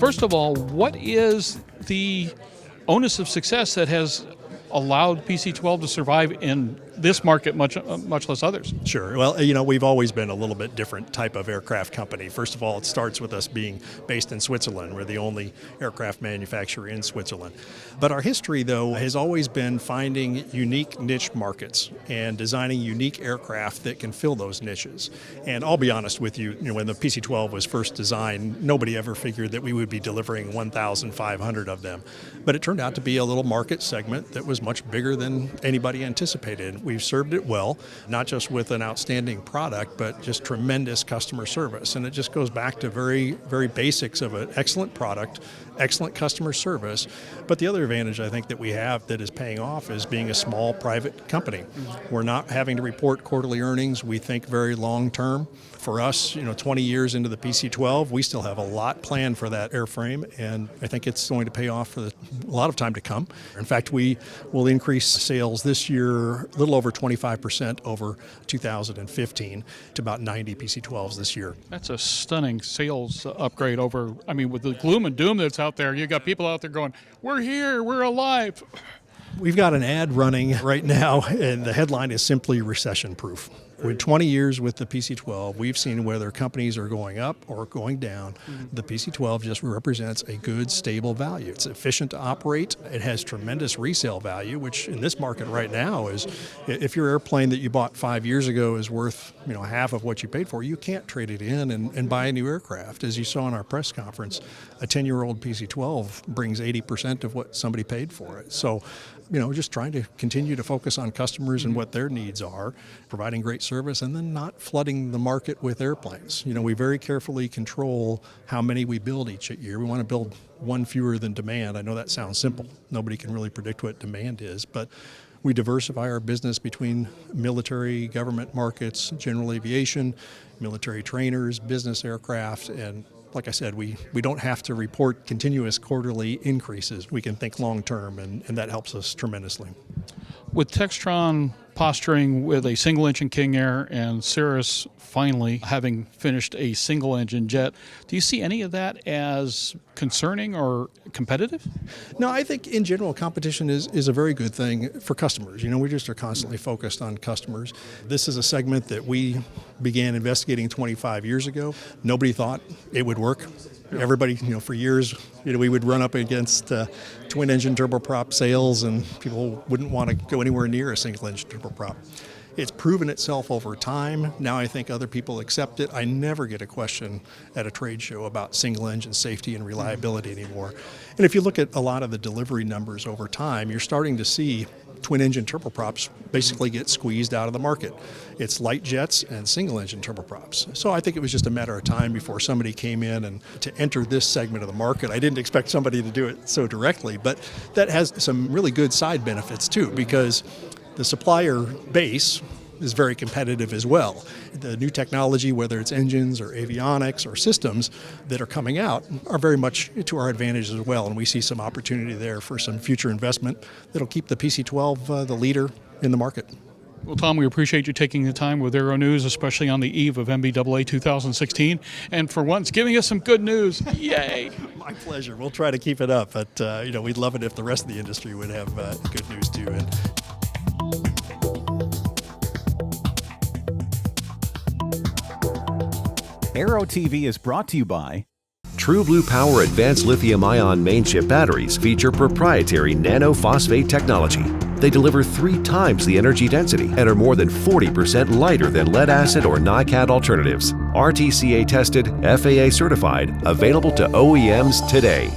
First of all, what is the onus of success that has allowed PC-12 to survive in this market much less others? Sure. Well, we've always been a little bit different type of aircraft company. First of all, it starts with us being based in Switzerland. We're the only aircraft manufacturer in Switzerland. But our history, though, has always been finding unique niche markets and designing unique aircraft that can fill those niches. And I'll be honest with you, when the PC-12 was first designed, nobody ever figured that we would be delivering 1,500 of them. But it turned out to be a little market segment that was much bigger than anybody anticipated. We've served it well, not just with an outstanding product, but just tremendous customer service. And it just goes back to very, very basics of an excellent product, excellent customer service. But the other advantage I think that we have that is paying off is being a small private company. We're not having to report quarterly earnings. We think very long term. For us, 20 years into the PC-12, we still have a lot planned for that airframe, and I think it's going to pay off for a lot of time to come. In fact, we will increase sales this year a little over 25% over 2015 to about 90 PC-12s this year. That's a stunning sales upgrade over, with the gloom and doom that's out there, you got people out there going, we're here, we're alive. We've got an ad running right now, and the headline is simply recession-proof. With 20 years with the PC-12, we've seen whether companies are going up or going down. The PC-12 just represents a good, stable value. It's efficient to operate. It has tremendous resale value, which in this market right now is, if your airplane that you bought 5 years ago is worth half of what you paid for, you can't trade it in and buy a new aircraft. As you saw in our press conference, a 10-year-old PC-12 brings 80% of what somebody paid for it. So, just trying to continue to focus on customers and what their needs are, providing great service, and then not flooding the market with airplanes. We very carefully control how many we build each year. We want to build one fewer than demand. I know that sounds simple. Nobody can really predict what demand is, but we diversify our business between military, government markets, general aviation, military trainers, business aircraft, and like I said, we don't have to report continuous quarterly increases. We can think long term, and that helps us tremendously. With Textron posturing with a single-engine King Air and Cirrus finally having finished a single-engine jet, do you see any of that as concerning or competitive? No, I think in general competition is a very good thing for customers. We just are constantly focused on customers. This is a segment that we began investigating 25 years ago. Nobody thought it would work. Everybody, for years, we would run up against twin-engine turboprop sales, and people wouldn't want to go anywhere near a single-engine turboprop. It's proven itself over time. Now I think other people accept it. I never get a question at a trade show about single-engine safety and reliability anymore. And if you look at a lot of the delivery numbers over time, you're starting to see twin-engine turboprops basically get squeezed out of the market. It's light jets and single-engine turboprops. So I think it was just a matter of time before somebody came in and to enter this segment of the market. I didn't expect somebody to do it so directly, but that has some really good side benefits too, because the supplier base is very competitive as well. The new technology, whether it's engines or avionics or systems that are coming out, are very much to our advantage as well, and we see some opportunity there for some future investment that'll keep the PC-12 the leader in the market. Well, Tom, we appreciate you taking the time with Aero-News, especially on the eve of NBAA 2016, and for once giving us some good news. Yay! My pleasure. We'll try to keep it up, but we'd love it if the rest of the industry would have good news too. Aero-TV is brought to you by True Blue Power Advanced Lithium-ION main chip batteries feature proprietary nanophosphate technology. They deliver 3 times the energy density and are more than 40% lighter than lead-acid or NiCad alternatives. RTCA tested, FAA certified, available to OEMs today.